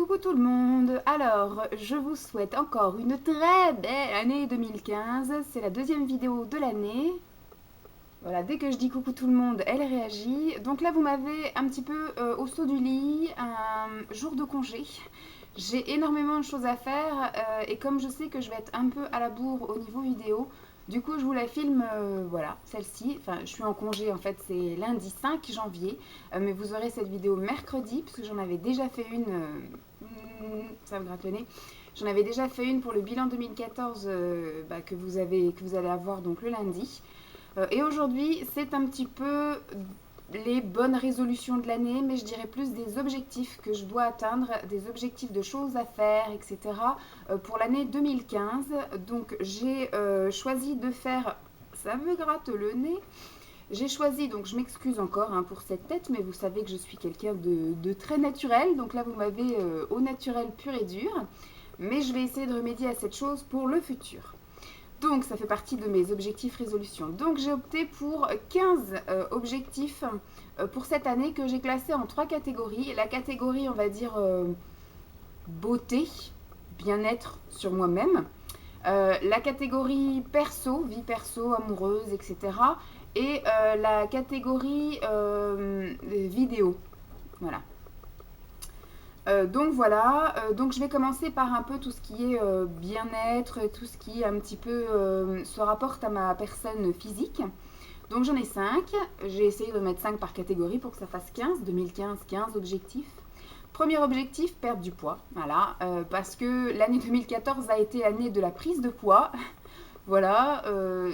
Coucou tout le monde. Alors, je vous souhaite encore une très belle année 2015. C'est la deuxième vidéo de l'année. Voilà, dès que je dis coucou tout le monde, elle réagit. Donc là, vous m'avez un petit peu au saut du lit, un jour de congé. J'ai énormément de choses à faire et comme je sais que je vais être un peu à la bourre au niveau vidéo, du coup je vous la filme, voilà, celle-ci. Enfin, je suis en congé en fait, c'est lundi 5 janvier, mais vous aurez cette vidéo mercredi, puisque j'en avais déjà fait une, ça me gratte le nez. J'en avais déjà fait une pour le bilan 2014 que vous allez avoir donc le lundi. Et aujourd'hui, c'est un petit peu les bonnes résolutions de l'année, mais je dirais plus des objectifs que je dois atteindre, des objectifs de choses à faire, etc. Pour l'année 2015. Donc j'ai choisi de faire, ça me gratte le nez, j'ai choisi, donc je m'excuse encore pour cette tête, mais vous savez que je suis quelqu'un de très naturel, donc là vous m'avez au naturel pur et dur, mais je vais essayer de remédier à cette chose pour le futur. Donc ça fait partie de mes objectifs résolutions. Donc j'ai opté pour 15 objectifs pour cette année que j'ai classés en 3 catégories. La catégorie, on va dire, beauté, bien-être sur moi-même. La catégorie perso, vie perso, amoureuse, etc. Et la catégorie vidéo. Voilà. Donc voilà, donc je vais commencer par un peu tout ce qui est bien-être, tout ce qui un petit peu se rapporte à ma personne physique. Donc j'en ai 5, j'ai essayé de mettre 5 par catégorie pour que ça fasse 15, 2015, 15 objectifs. Premier objectif, perdre du poids, voilà, parce que l'année 2014 a été l'année de la prise de poids. Voilà,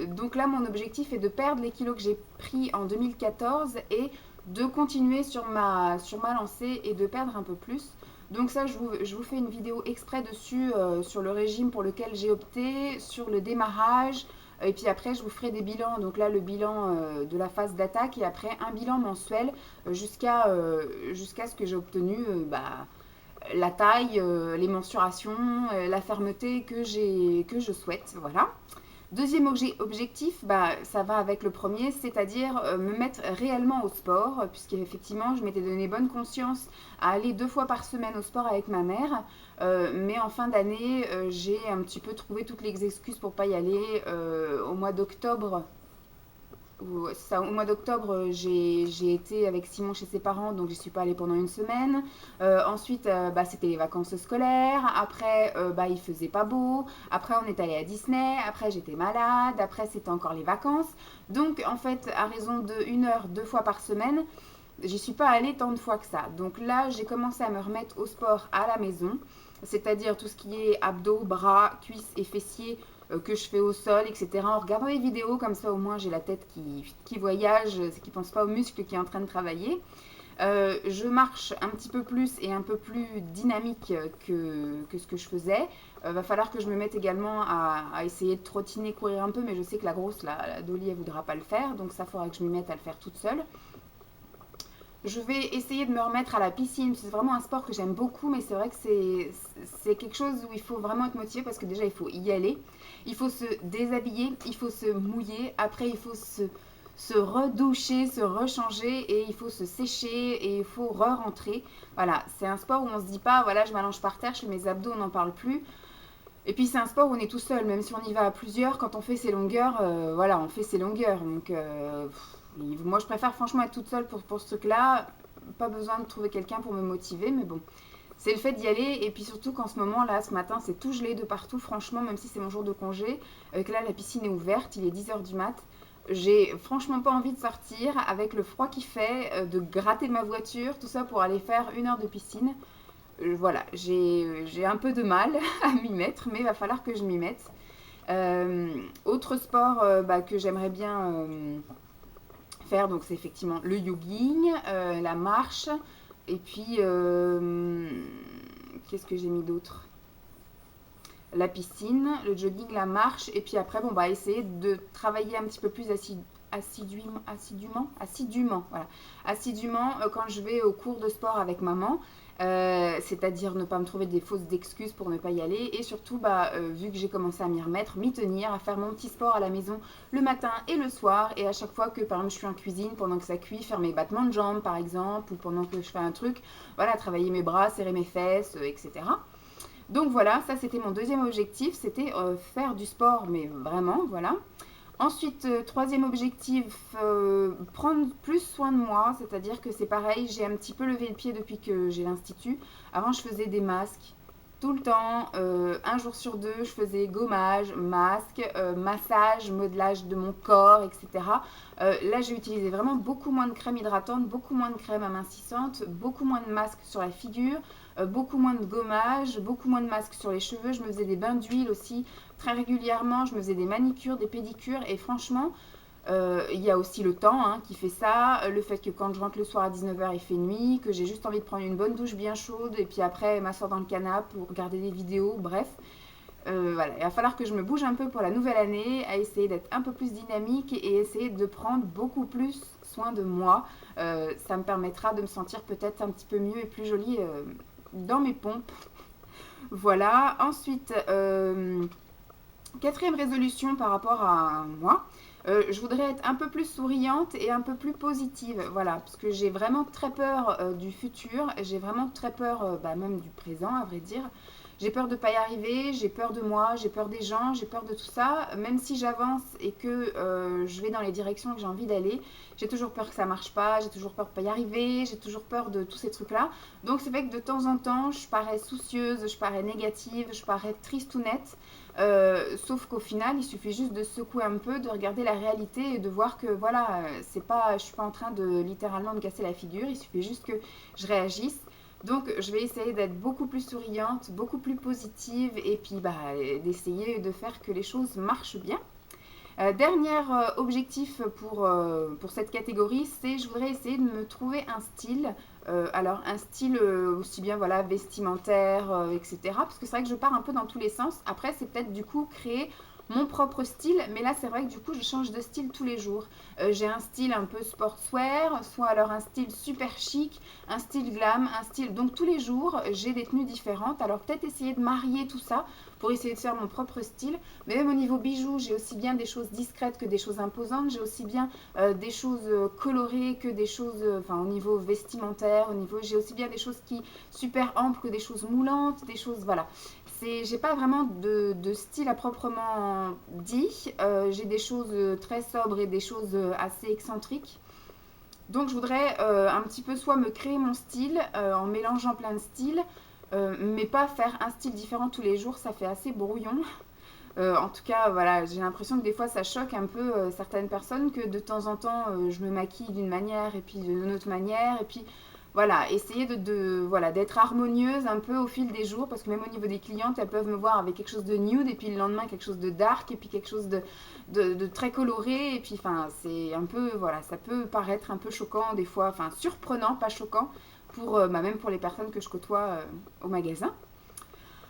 donc là mon objectif est de perdre les kilos que j'ai pris en 2014 et de continuer sur ma lancée et de perdre un peu plus. Donc ça, je vous fais une vidéo exprès dessus, sur le régime pour lequel j'ai opté, sur le démarrage, et puis après je vous ferai des bilans. Donc là, le bilan de la phase d'attaque et après un bilan mensuel jusqu'à ce que j'ai obtenu la taille, les mensurations, la fermeté que je souhaite. Voilà. Deuxième objectif, ça va avec le premier, c'est-à-dire me mettre réellement au sport, puisqu'effectivement, je m'étais donné bonne conscience à aller 2 fois par semaine au sport avec ma mère, mais en fin d'année, j'ai un petit peu trouvé toutes les excuses pour pas y aller. Au mois d'octobre, au mois d'octobre, j'ai été avec Simon chez ses parents, donc je suis pas allée pendant une semaine. Ensuite, c'était les vacances scolaires. Après, il faisait pas beau. Après, on est allé à Disney. Après, j'étais malade. Après, c'était encore les vacances. Donc, en fait, à raison de 1 heure, 2 fois par semaine, j'y suis pas allée tant de fois que ça. Donc là, j'ai commencé à me remettre au sport à la maison, c'est-à-dire tout ce qui est abdos, bras, cuisses et fessiers que je fais au sol, etc. En regardant les vidéos, comme ça au moins j'ai la tête qui voyage, qui pense pas aux muscles qui est en train de travailler. Je marche un petit peu plus et un peu plus dynamique que ce que je faisais. Va falloir que je me mette également à essayer de trottiner, courir un peu, mais je sais que la grosse, la Dolly, elle voudra pas le faire, donc ça faudra que je m'y mette à le faire toute seule. Je vais essayer de me remettre à la piscine. C'est vraiment un sport que j'aime beaucoup, mais c'est vrai que c'est quelque chose où il faut vraiment être motivé parce que déjà il faut y aller. Il faut se déshabiller, il faut se mouiller. Après, il faut se redoucher, se rechanger et il faut se sécher et il faut re-rentrer. Voilà, c'est un sport où on se dit pas, voilà, je m'allonge par terre, je fais mes abdos, on n'en parle plus. Et puis c'est un sport où on est tout seul, même si on y va à plusieurs, quand on fait ses longueurs, voilà, on fait ses longueurs. Donc moi je préfère franchement être toute seule pour ce truc-là. Pas besoin de trouver quelqu'un pour me motiver, mais bon. C'est le fait d'y aller, et puis surtout qu'en ce moment, là, ce matin, c'est tout gelé de partout, franchement, même si c'est mon jour de congé, que là, la piscine est ouverte, il est 10 h du mat. J'ai franchement pas envie de sortir avec le froid qu'il fait, de gratter ma voiture, tout ça pour aller faire 1 heure de piscine. Voilà, j'ai un peu de mal à m'y mettre, mais il va falloir que je m'y mette. Autre sport que j'aimerais bien faire, donc c'est effectivement le jogging, la marche, et puis qu'est-ce que j'ai mis d'autre? La piscine, le jogging, la marche, et puis après, essayer de travailler un petit peu plus assidûment, voilà, assidûment quand je vais au cours de sport avec maman. C'est-à-dire ne pas me trouver des fausses excuses pour ne pas y aller, et surtout vu que j'ai commencé à m'y remettre, m'y tenir, à faire mon petit sport à la maison le matin et le soir, et à chaque fois que par exemple je suis en cuisine, pendant que ça cuit, faire mes battements de jambes par exemple, ou pendant que je fais un truc, voilà, travailler mes bras, serrer mes fesses, etc. Donc voilà, ça c'était mon deuxième objectif, c'était faire du sport, mais vraiment, voilà. Ensuite, troisième objectif, prendre plus soin de moi, c'est-à-dire que c'est pareil, j'ai un petit peu levé le pied depuis que j'ai l'institut. Avant, je faisais des masques tout le temps, un jour sur deux, je faisais gommage, masque, massage, modelage de mon corps, etc. Là, j'ai utilisé vraiment beaucoup moins de crème hydratante, beaucoup moins de crème amincissante, beaucoup moins de masque sur la figure, beaucoup moins de gommage, beaucoup moins de masque sur les cheveux. Je me faisais des bains d'huile aussi très régulièrement, je me faisais des manicures, des pédicures, et franchement, il y a aussi le temps qui fait ça, le fait que quand je rentre le soir à 19h il fait nuit, que j'ai juste envie de prendre une bonne douche bien chaude et puis après m'asseoir dans le canapé pour regarder des vidéos, bref. Voilà, il va falloir que je me bouge un peu pour la nouvelle année, à essayer d'être un peu plus dynamique et essayer de prendre beaucoup plus soin de moi. Ça me permettra de me sentir peut-être un petit peu mieux et plus jolie dans mes pompes. Voilà, ensuite, quatrième résolution par rapport à moi, je voudrais être un peu plus souriante et un peu plus positive, voilà, parce que j'ai vraiment très peur du futur, j'ai vraiment très peur même du présent, à vrai dire. J'ai peur de ne pas y arriver, j'ai peur de moi, j'ai peur des gens, j'ai peur de tout ça. Même si j'avance et que je vais dans les directions que j'ai envie d'aller, j'ai toujours peur que ça marche pas, j'ai toujours peur de ne pas y arriver, j'ai toujours peur de tous ces trucs-là. Donc c'est vrai que de temps en temps, je parais soucieuse, je parais négative, je parais tristounette. Sauf qu'au final, il suffit juste de secouer un peu, de regarder la réalité et de voir que voilà, c'est pas, je suis pas en train de littéralement me casser la figure. Il suffit juste que je réagisse. Donc, je vais essayer d'être beaucoup plus souriante, beaucoup plus positive et puis d'essayer de faire que les choses marchent bien. Dernier objectif pour cette catégorie, c'est je voudrais essayer de me trouver un style. Alors un style aussi bien voilà, vestimentaire, etc. Parce que c'est vrai que je pars un peu dans tous les sens. Après, c'est peut-être du coup créer mon propre style, mais là c'est vrai que du coup je change de style tous les jours. J'ai un style un peu sportswear, soit alors un style super chic, un style glam, un style... Donc tous les jours j'ai des tenues différentes, alors peut-être essayer de marier tout ça pour essayer de faire mon propre style. Mais même au niveau bijoux, j'ai aussi bien des choses discrètes que des choses imposantes, j'ai aussi bien des choses colorées que des choses, au niveau vestimentaire, j'ai aussi bien des choses qui super amples que des choses moulantes, des choses, voilà. J'ai pas vraiment de style à proprement dit. J'ai des choses très sobres et des choses assez excentriques. Donc je voudrais un petit peu soit me créer mon style en mélangeant plein de styles, mais pas faire un style différent tous les jours, ça fait assez brouillon. En tout cas, voilà, j'ai l'impression que des fois ça choque un peu certaines personnes, que de temps en temps je me maquille d'une manière et puis d'une autre manière, et puis voilà, essayer voilà, d'être harmonieuse un peu au fil des jours, parce que même au niveau des clientes, elles peuvent me voir avec quelque chose de nude, et puis le lendemain quelque chose de dark, et puis quelque chose de très coloré, et puis enfin, c'est un peu, voilà, ça peut paraître un peu choquant des fois, enfin surprenant, pas choquant, pour, même pour les personnes que je côtoie au magasin.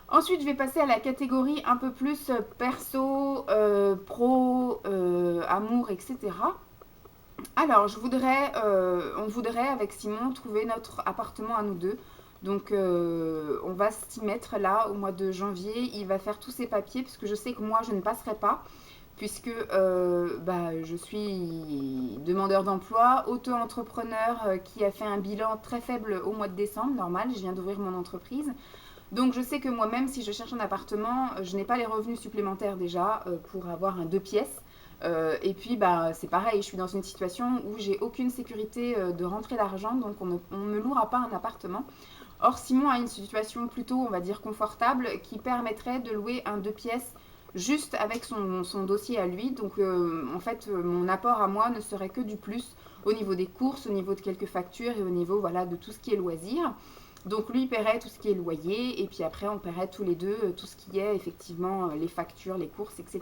Ensuite, je vais passer à la catégorie un peu plus perso, pro, amour, etc. Alors, on voudrait avec Simon trouver notre appartement à nous deux. Donc, on va s'y mettre là au mois de janvier. Il va faire tous ses papiers parce que je sais que moi, je ne passerai pas puisque je suis demandeur d'emploi, auto-entrepreneur qui a fait un bilan très faible au mois de décembre, normal, je viens d'ouvrir mon entreprise. Donc je sais que moi-même, si je cherche un appartement, je n'ai pas les revenus supplémentaires déjà pour avoir un 2 pièces. Et puis c'est pareil, je suis dans une situation où j'ai aucune sécurité de rentrée d'argent, donc on ne me louera pas un appartement. Or Simon a une situation plutôt, on va dire, confortable qui permettrait de louer un 2 pièces juste avec son dossier à lui. Donc en fait, mon apport à moi ne serait que du plus au niveau des courses, au niveau de quelques factures et au niveau voilà, de tout ce qui est loisirs. Donc lui il paierait tout ce qui est loyer et puis après on paierait tous les deux tout ce qui est effectivement les factures, les courses, etc.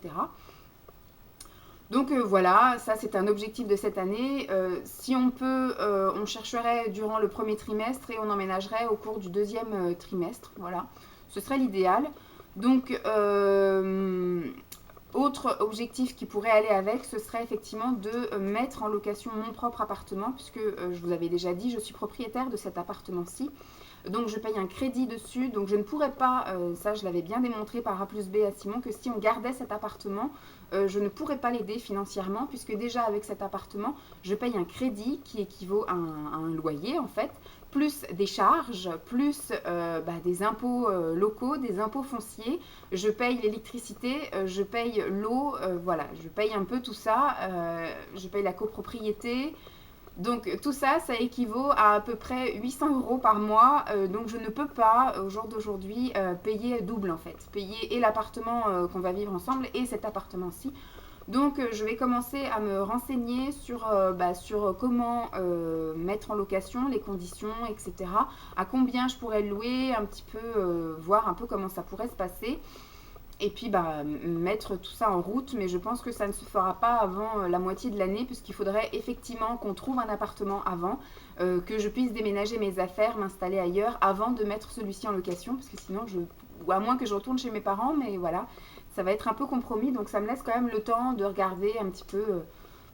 Donc voilà, ça c'est un objectif de cette année. Si on peut, on chercherait durant le premier trimestre et on emménagerait au cours du deuxième trimestre. Voilà, ce serait l'idéal. Donc autre objectif qui pourrait aller avec, ce serait effectivement de mettre en location mon propre appartement, puisque je vous avais déjà dit, je suis propriétaire de cet appartement-ci. Donc je paye un crédit dessus, donc je ne pourrais pas, ça je l'avais bien démontré par A plus B à Simon, que si on gardait cet appartement, je ne pourrais pas l'aider financièrement, puisque déjà avec cet appartement, je paye un crédit qui équivaut à un loyer en fait, plus des charges, plus des impôts locaux, des impôts fonciers, je paye l'électricité, je paye l'eau, voilà, je paye un peu tout ça, je paye la copropriété. Donc tout ça, ça équivaut à peu près 800 euros par mois. Donc je ne peux pas, au jour d'aujourd'hui, payer double en fait. Payer et l'appartement qu'on va vivre ensemble et cet appartement-ci. Donc je vais commencer à me renseigner sur comment mettre en location, les conditions, etc. À combien je pourrais le louer, un petit peu, voir un peu comment ça pourrait se passer. Et puis mettre tout ça en route, mais je pense que ça ne se fera pas avant la moitié de l'année, puisqu'il faudrait effectivement qu'on trouve un appartement avant, que je puisse déménager mes affaires, m'installer ailleurs, avant de mettre celui-ci en location, parce que sinon, ou à moins que je retourne chez mes parents, mais voilà, ça va être un peu compromis, donc ça me laisse quand même le temps de regarder un petit peu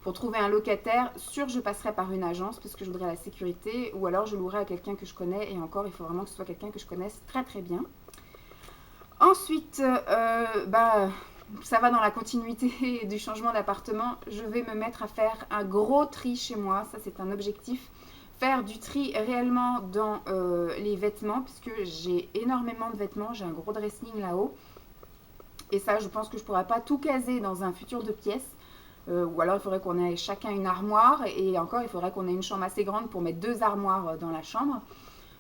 pour trouver un locataire. Sûr, je passerai par une agence, parce que je voudrais la sécurité, ou alors je louerai à quelqu'un que je connais, et encore, il faut vraiment que ce soit quelqu'un que je connaisse très très bien. Ensuite, ça va dans la continuité du changement d'appartement. Je vais me mettre à faire un gros tri chez moi. Ça, c'est un objectif. Faire du tri réellement dans les vêtements, puisque j'ai énormément de vêtements. J'ai un gros dressing là-haut. Et ça, je pense que je ne pourrais pas tout caser dans un futur de pièces. Ou alors, il faudrait qu'on ait chacun une armoire. Et encore, il faudrait qu'on ait une chambre assez grande pour mettre 2 armoires dans la chambre.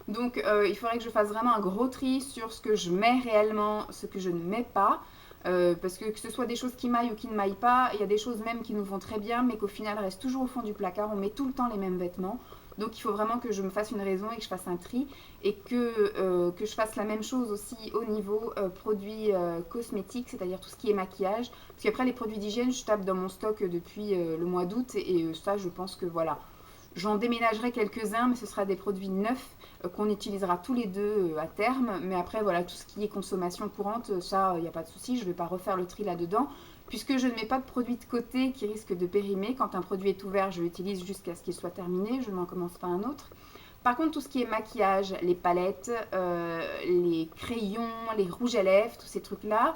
Donc il faudrait que je fasse vraiment un gros tri sur ce que je mets réellement, ce que je ne mets pas. Parce que ce soit des choses qui m'aillent ou qui ne m'aillent pas, il y a des choses même qui nous vont très bien, mais qu'au final restent toujours au fond du placard. On met tout le temps les mêmes vêtements. Donc il faut vraiment que je me fasse une raison et que je fasse un tri. Et que je fasse la même chose aussi au niveau produits cosmétiques, c'est-à-dire tout ce qui est maquillage. Parce qu'après les produits d'hygiène, je tape dans mon stock depuis le mois d'août. Et ça, je pense que voilà. J'en déménagerai quelques-uns, mais ce sera des produits neufs qu'on utilisera tous les deux à terme. Mais après, voilà, tout ce qui est consommation courante, ça, il n'y a pas de souci. Je ne vais pas refaire le tri là-dedans, puisque je ne mets pas de produits de côté qui risquent de périmer. Quand un produit est ouvert, je l'utilise jusqu'à ce qu'il soit terminé. Je n'en commence pas un autre. Par contre, tout ce qui est maquillage, les palettes, les crayons, les rouges à lèvres, tous ces trucs-là,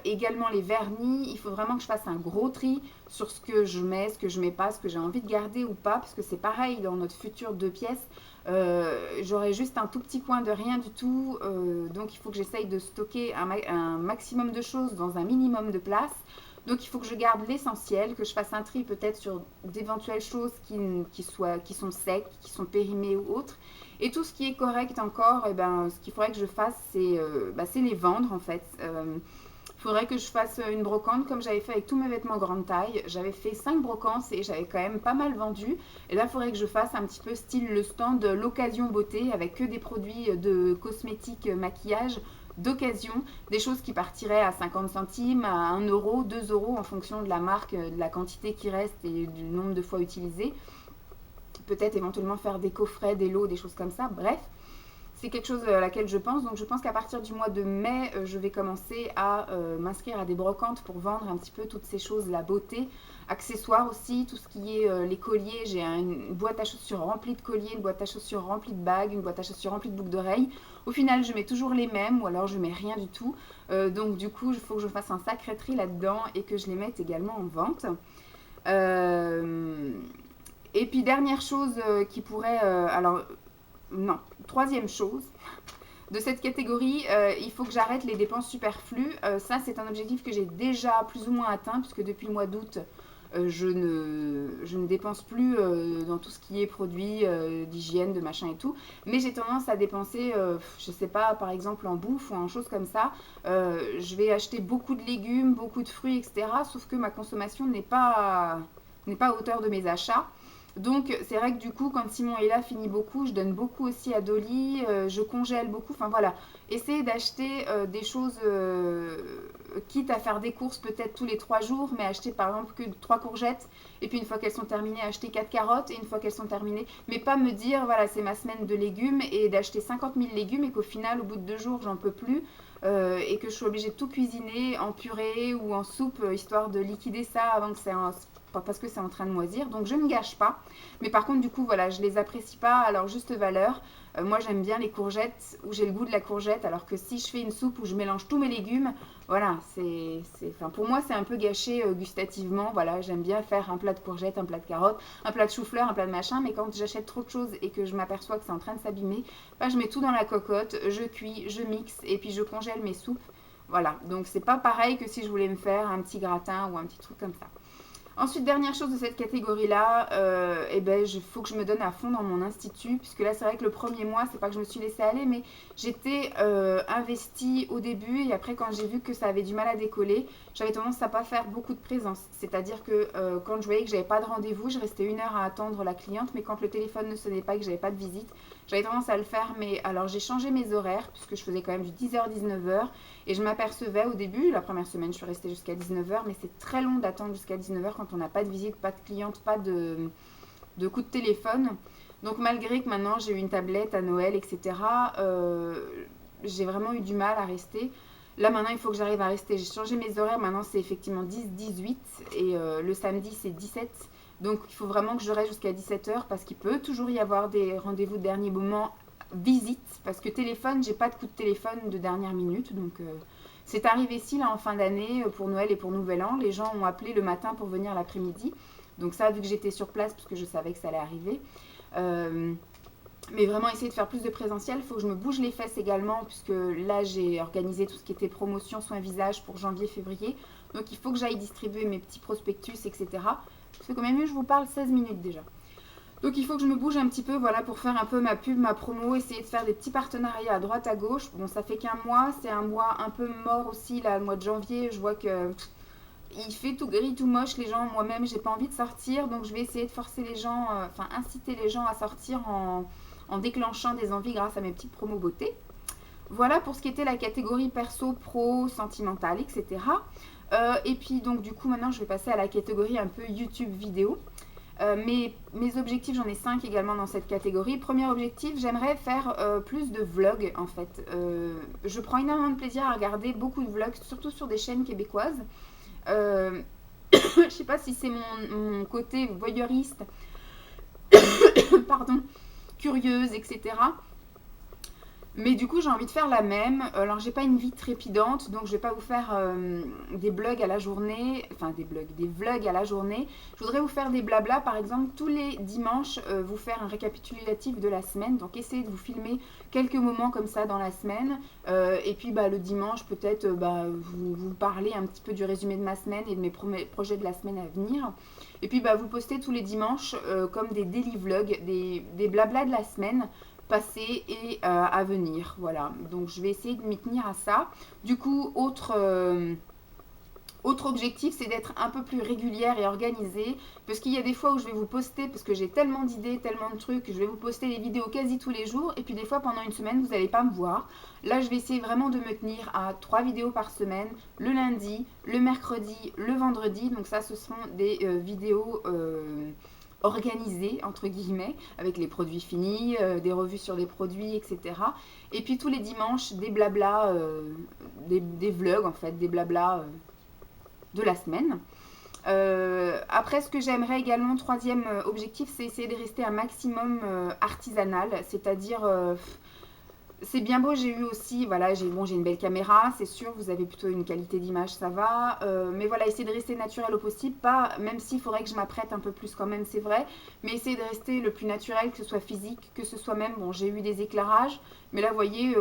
également les vernis, il faut vraiment que je fasse un gros tri sur ce que je mets, ce que je mets pas, ce que j'ai envie de garder ou pas, parce que c'est pareil dans notre futur 2 pièces. J'aurai juste un tout petit coin de rien du tout, donc il faut que j'essaye de stocker un maximum de choses dans un minimum de place. Donc il faut que je garde l'essentiel, que je fasse un tri peut-être sur d'éventuelles choses qui sont secs, qui sont périmées ou autres. Et tout ce qui est correct encore, ce qu'il faudrait que je fasse, c'est les vendre en fait. Il faudrait que je fasse une brocante comme j'avais fait avec tous mes vêtements grande taille. J'avais fait 5 brocantes et j'avais quand même pas mal vendu. Et là, il faudrait que je fasse un petit peu style le stand de l'occasion beauté avec que des produits de cosmétiques, maquillage d'occasion, des choses qui partiraient à 50 centimes, à 1 euro, 2 euros en fonction de la marque, de la quantité qui reste et du nombre de fois utilisé. Peut-être éventuellement faire des coffrets, des lots, des choses comme ça. Bref, c'est quelque chose à laquelle je pense. Donc je pense qu'à partir du mois de mai, je vais commencer à m'inscrire à des brocantes pour vendre un petit peu toutes ces choses, la beauté, accessoires aussi, tout ce qui est les colliers. J'ai une boîte à chaussures remplie de colliers, une boîte à chaussures remplie de bagues, une boîte à chaussures remplie de boucles d'oreilles. Au final, je mets toujours les mêmes ou alors je mets rien du tout. Donc du coup, il faut que je fasse un sacré tri là-dedans et que je les mette également en vente. Et puis dernière chose qui pourrait... non, troisième chose de cette catégorie, il faut que j'arrête les dépenses superflues. Ça, c'est un objectif que j'ai déjà plus ou moins atteint, puisque depuis le mois d'août, je ne dépense plus dans tout ce qui est produits d'hygiène, de machin et tout. Mais j'ai tendance à dépenser, je sais pas, par exemple en bouffe ou en choses comme ça. Je vais acheter beaucoup de légumes, beaucoup de fruits, etc. Sauf que ma consommation n'est pas à hauteur de mes achats. Donc c'est vrai que du coup quand Simon est là, finit beaucoup, je donne beaucoup aussi à Dolly, je congèle beaucoup, enfin voilà, essayer d'acheter des choses, quitte à faire des courses peut-être tous les 3 jours, mais acheter par exemple que 3 courgettes, et puis une fois qu'elles sont terminées, acheter 4 carottes, et une fois qu'elles sont terminées, mais pas me dire voilà c'est ma semaine de légumes, et d'acheter 50 000 légumes, et qu'au final au bout de 2 jours j'en peux plus, et que je suis obligée de tout cuisiner en purée ou en soupe, histoire de liquider ça avant que ça pas parce que c'est en train de moisir. Donc je ne gâche pas. Mais par contre, du coup, voilà, je les apprécie pas à leur juste valeur. Moi, j'aime bien les courgettes où j'ai le goût de la courgette, alors que si je fais une soupe où je mélange tous mes légumes, voilà, enfin, pour moi, c'est un peu gâché gustativement. Voilà, j'aime bien faire un plat de courgettes, un plat de carottes, un plat de chou-fleur, un plat de machin, mais quand j'achète trop de choses et que je m'aperçois que c'est en train de s'abîmer, bah, je mets tout dans la cocotte, je cuis, je mixe et puis je congèle mes soupes. Voilà, donc c'est pas pareil que si je voulais me faire un petit gratin ou un petit truc comme ça. Ensuite, dernière chose de cette catégorie-là, eh ben, faut que je me donne à fond dans mon institut, puisque là, c'est vrai que le premier mois, c'est pas que je me suis laissée aller, mais j'étais investie au début, et après, quand j'ai vu que ça avait du mal à décoller, j'avais tendance à pas faire beaucoup de présence. C'est-à-dire que quand je voyais que j'avais pas de rendez-vous, je restais 1 heure à attendre la cliente, mais quand le téléphone ne sonnait pas et que j'avais pas de visite, j'avais tendance à le faire. Mais alors, j'ai changé mes horaires, puisque je faisais quand même du 10h-19h, et je m'apercevais au début, la première semaine, je suis restée jusqu'à 19h, mais c'est très long d'attendre jusqu'à 19h quand on n'a pas de visite, pas de cliente, pas de coup de téléphone. Donc malgré que maintenant j'ai eu une tablette à Noël, etc., j'ai vraiment eu du mal à rester. Là maintenant il faut que j'arrive à rester. J'ai changé mes horaires, maintenant c'est effectivement 10-18 et le samedi c'est 17. Donc il faut vraiment que je reste jusqu'à 17h parce qu'il peut toujours y avoir des rendez-vous de dernier moment, visite, parce que téléphone, j'ai pas de coup de téléphone de dernière minute. Donc c'est arrivé ici là en fin d'année pour Noël et pour Nouvel An. Les gens ont appelé le matin pour venir l'après-midi. Donc ça, vu que j'étais sur place, parce que je savais que ça allait arriver. Mais vraiment essayer de faire plus de présentiel. Il faut que je me bouge les fesses également, puisque là j'ai organisé tout ce qui était promotion soins visage pour janvier-février. Donc il faut que j'aille distribuer mes petits prospectus, etc. Ça fait combien de minutes je vous parle? 16 minutes déjà. Donc il faut que je me bouge un petit peu, voilà, pour faire un peu ma pub, ma promo, essayer de faire des petits partenariats à droite, à gauche. Bon, ça fait qu'un mois, c'est un mois un peu mort aussi, là, le mois de janvier. Je vois que il fait tout gris, tout moche, les gens, moi-même, j'ai pas envie de sortir. Donc je vais essayer de forcer les gens, enfin inciter les gens à sortir en déclenchant des envies grâce à mes petites promos beauté. Voilà pour ce qui était la catégorie perso, pro, sentimentale, etc. Et puis donc du coup maintenant je vais passer à la catégorie un peu YouTube vidéo. Mes objectifs, j'en ai 5 également dans cette catégorie. Premier objectif, j'aimerais faire plus de vlogs en fait. Je prends énormément de plaisir à regarder beaucoup de vlogs, surtout sur des chaînes québécoises. Je sais pas si c'est mon côté voyeuriste, pardon, curieuse, etc. Mais du coup, j'ai envie de faire la même. Alors, j'ai pas une vie trépidante, donc je vais pas vous faire des blogs à la journée, enfin des vlogs à la journée. Je voudrais vous faire des blablas, par exemple, tous les dimanches, vous faire un récapitulatif de la semaine. Donc, essayez de vous filmer quelques moments comme ça dans la semaine. Et puis, le dimanche, peut-être, vous parler un petit peu du résumé de ma semaine et de mes projets de la semaine à venir. Et puis, vous postez tous les dimanches comme des daily vlogs, des blablas de la semaine passé et à venir. Voilà, donc je vais essayer de m'y tenir à ça. Du coup, autre objectif, c'est d'être un peu plus régulière et organisée, parce qu'il y a des fois où je vais vous poster, parce que j'ai tellement d'idées, tellement de trucs, je vais vous poster des vidéos quasi tous les jours, et puis des fois pendant une semaine, vous n'allez pas me voir. Là, je vais essayer vraiment de me tenir à 3 vidéos par semaine, le lundi, le mercredi, le vendredi. Donc ça, ce seront des vidéos organisé entre guillemets, avec les produits finis, des revues sur les produits, etc. Et puis tous les dimanches, des blablas, des vlogs en fait, des blablas de la semaine. Après, ce que j'aimerais également, troisième objectif, c'est essayer de rester un maximum artisanal, c'est-à-dire c'est bien beau, j'ai eu aussi, voilà, j'ai une belle caméra, c'est sûr, vous avez plutôt une qualité d'image, ça va. Mais voilà, essayer de rester naturel au possible, pas, même s'il faudrait que je m'apprête un peu plus quand même, c'est vrai. Mais essayer de rester le plus naturel, que ce soit physique, que ce soit même, bon, j'ai eu des éclairages. Mais là, vous voyez,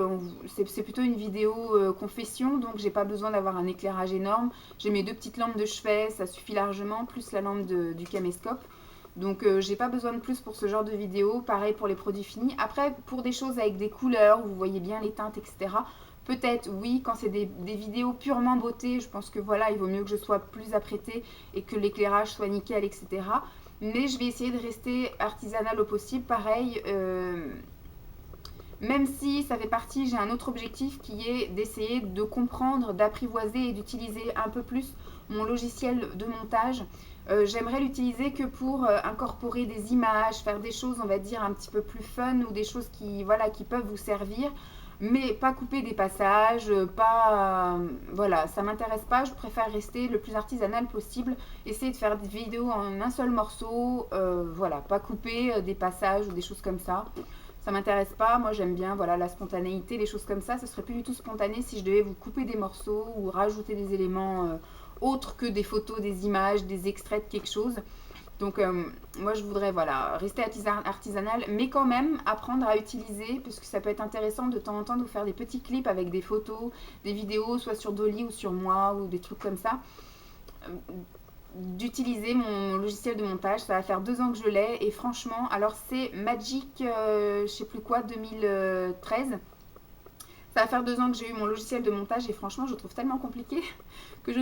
c'est plutôt une vidéo confession, donc j'ai pas besoin d'avoir un éclairage énorme. J'ai mes 2 petites lampes de chevet, ça suffit largement, plus la lampe du caméscope. Donc j'ai pas besoin de plus pour ce genre de vidéo. Pareil pour les produits finis. Après, pour des choses avec des couleurs, où vous voyez bien les teintes, etc. Peut-être oui, quand c'est des vidéos purement beauté, je pense que voilà, il vaut mieux que je sois plus apprêtée et que l'éclairage soit nickel, etc. Mais je vais essayer de rester artisanale au possible. Pareil, même si ça fait partie, j'ai un autre objectif qui est d'essayer de comprendre, d'apprivoiser et d'utiliser un peu plus mon logiciel de montage. J'aimerais l'utiliser que pour incorporer des images, faire des choses, on va dire, un petit peu plus fun ou des choses qui, voilà, qui peuvent vous servir. mais pas couper des passages, pas... voilà, ça m'intéresse pas, je préfère rester le plus artisanal possible, essayer de faire des vidéos en un seul morceau, voilà, pas couper des passages ou des choses comme ça m'intéresse pas, moi j'aime bien voilà, la spontanéité, les choses comme ça serait plus du tout spontané si je devais vous couper des morceaux ou rajouter des éléments autres que des photos, des images, des extraits de quelque chose. Donc moi je voudrais voilà, rester artisanal, mais quand même apprendre à utiliser, parce que ça peut être intéressant de temps en temps de vous faire des petits clips avec des photos, des vidéos, soit sur Dolly ou sur moi, ou des trucs comme ça. Euh, D'utiliser mon logiciel de montage, ça va faire 2 ans que je l'ai, et franchement, alors c'est Magic, je sais plus quoi, 2013. Ça va faire 2 ans que j'ai eu mon logiciel de montage et franchement, je le trouve tellement compliqué que je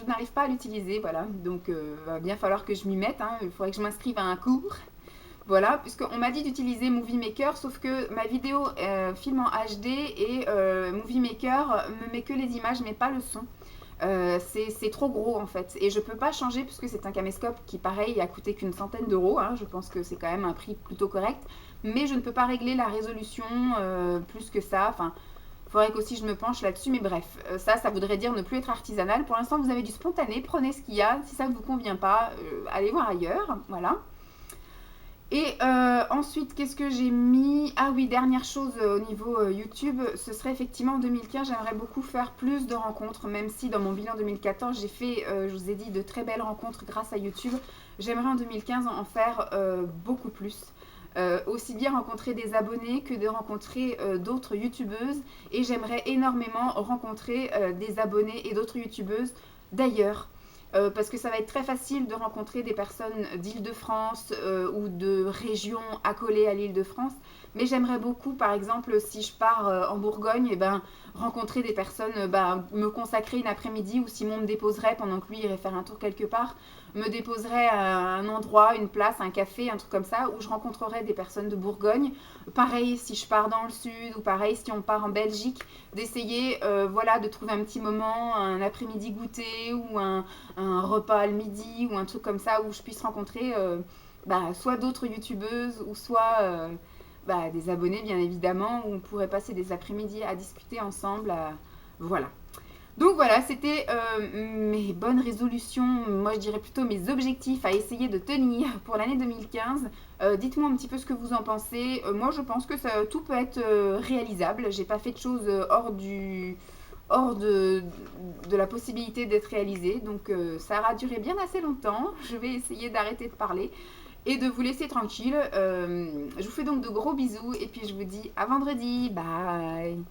n'arrive pas à l'utiliser. Voilà, donc va bien falloir que je m'y mette. Hein. Il faudrait que je m'inscrive à un cours. Voilà, puisqu'on m'a dit d'utiliser Movie Maker, sauf que ma vidéo filme en HD et Movie Maker me met que les images mais pas le son. C'est trop gros en fait et je peux pas changer puisque c'est un caméscope qui pareil a coûté qu'une centaine d'euros, hein. Je pense que c'est quand même un prix plutôt correct, mais je ne peux pas régler la résolution plus que ça. Enfin, il faudrait qu'aussi je me penche là-dessus, mais bref, ça voudrait dire ne plus être artisanal. Pour l'instant, vous avez du spontané, prenez ce qu'il y a. Si ça ne vous convient pas, allez voir ailleurs. Voilà. Et ensuite, qu'est-ce que j'ai mis? Ah oui, dernière chose au niveau YouTube, ce serait effectivement en 2015, j'aimerais beaucoup faire plus de rencontres, même si dans mon bilan 2014, j'ai fait, je vous ai dit, de très belles rencontres grâce à YouTube. J'aimerais en 2015 en faire beaucoup plus. Aussi bien rencontrer des abonnés que de rencontrer d'autres youtubeuses. Et j'aimerais énormément rencontrer des abonnés et d'autres youtubeuses d'ailleurs. Parce que ça va être très facile de rencontrer des personnes d'Île-de-France ou de régions accolées à l'Île-de-France. Mais j'aimerais beaucoup, par exemple, si je pars en Bourgogne, eh ben, rencontrer des personnes, me consacrer une après-midi, ou Simon me déposerait pendant que lui irait faire un tour quelque part, me déposerait à un endroit, une place, un café, un truc comme ça, où je rencontrerais des personnes de Bourgogne. Pareil si je pars dans le sud, ou pareil si on part en Belgique, d'essayer voilà, de trouver un petit moment, un après-midi goûter, ou un repas le midi, ou un truc comme ça, où je puisse rencontrer soit d'autres youtubeuses, ou soit des abonnés bien évidemment, où on pourrait passer des après-midi à discuter ensemble. Voilà. Donc voilà, c'était mes bonnes résolutions, moi je dirais plutôt mes objectifs à essayer de tenir pour l'année 2015. Dites-moi un petit peu ce que vous en pensez. Moi je pense que tout peut être réalisable. J'ai pas fait de choses hors de la possibilité d'être réalisé. Donc ça aura duré bien assez longtemps. Je vais essayer d'arrêter de parler et de vous laisser tranquille. Je vous fais donc de gros bisous et puis je vous dis à vendredi. Bye.